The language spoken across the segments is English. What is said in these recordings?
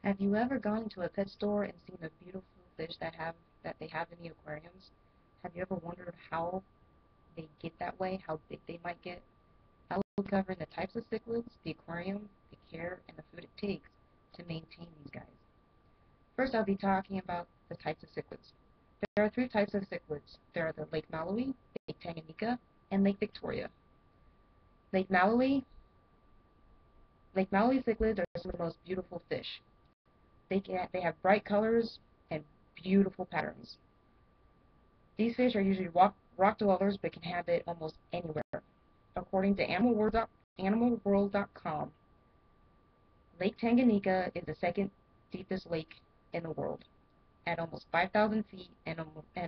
Have you ever gone into a pet store and seen the beautiful fish that they have in the aquariums? Have you ever wondered how they get that way, how big they might get? I will be covering the types of cichlids, the aquarium, the care, and the food it takes to maintain these guys. First, I'll be talking about the types of cichlids. There are three types of cichlids. There are the Lake Malawi, Lake Tanganyika, and Lake Victoria. Lake Malawi, Lake Malawi cichlids are some of the most beautiful fish. They have bright colors and beautiful patterns. These fish are usually rock dwellers but can habit almost anywhere. According to animalworld.com, Lake Tanganyika is the second deepest lake in the world at almost 5,000 feet and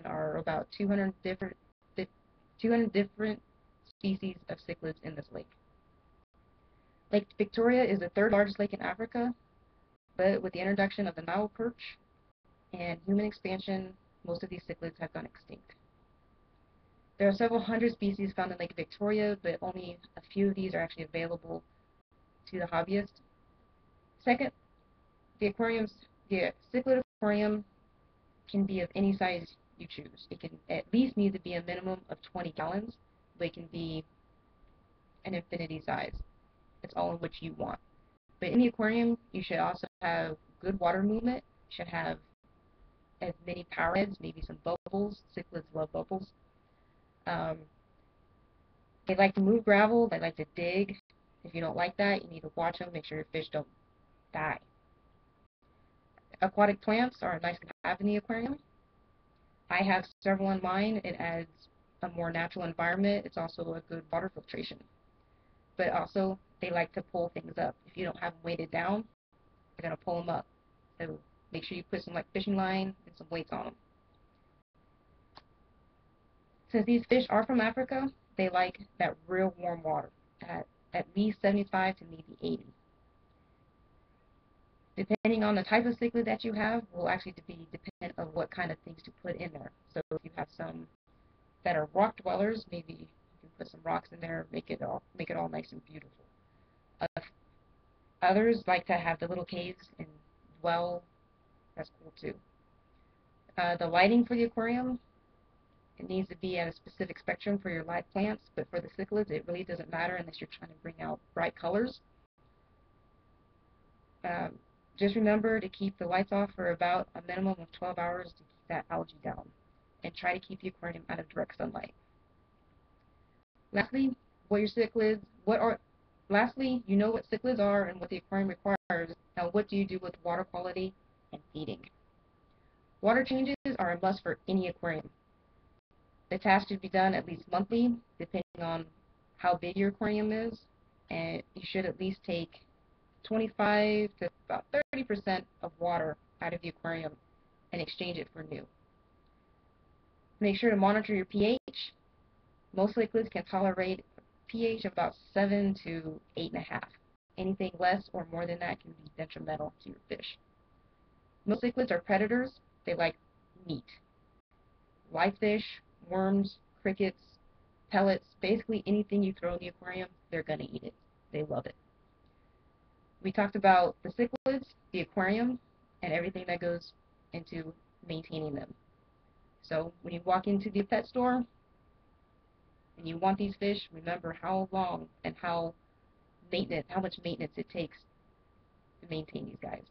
are about 200 different species of cichlids in this lake. Lake Victoria is the third largest lake in Africa, but with the introduction of the Nile perch and human expansion, most of these cichlids have gone extinct. There are several hundred species found in Lake Victoria, but only a few of these are actually available to the hobbyist. Second, the cichlid aquarium can be of any size you choose. It can at least need to be a minimum of 20 gallons, but it can be an infinity size. It's all in which you want. But in the aquarium, you should also have good water movement. You should have as many power heads, maybe some bubbles. Cichlids love bubbles. Um, they like to move gravel. They like to dig. If you don't like that, you need to watch them. Make sure your fish don't die. Aquatic plants are nice to have in the aquarium. I have several in mine. It adds a more natural environment. It's also a good water filtration. But also, they like to pull things up. If you don't have them weighted down, they're going to pull them up. So make sure you put some like fishing line and some weights on them. Since these fish are from Africa, they like that real warm water at least 75 to maybe 80. Depending on the type of cichlid that you have, will actually be dependent on what kind of things to put in there. So if you have some that are rock dwellers, maybe you can put some rocks in there, make it all nice and beautiful. Uh, Others like to have the little caves and dwell. That's cool too. The lighting for the aquarium, it needs to be at a specific spectrum for your live plants, but for the cichlids, it really doesn't matter unless you're trying to bring out bright colors. Um, just remember to keep the lights off for about a minimum of 12 hours to keep that algae down, and try to keep the aquarium out of direct sunlight. Lastly, what your cichlids, what are, lastly, you know what cichlids are and what the aquarium requires. Now, what do you do with water quality and feeding? Water changes are a must for any aquarium. The task should be done at least monthly, depending on how big your aquarium is, and you should at least take 25 to about 30% of water out of the aquarium and exchange it for new. Make sure to monitor your pH. Most liquids can tolerate pH of about 7 to 8.5. Anything less or more than that can be detrimental to your fish. Most liquids are predators. They like meat. Live fish, worms, crickets, pellets, basically anything you throw in the aquarium, they're going to eat it. They love it. We talked about the cichlids, the aquarium, and everything that goes into maintaining them. So when you walk into the pet store and you want these fish, remember how long and how much maintenance it takes to maintain these guys.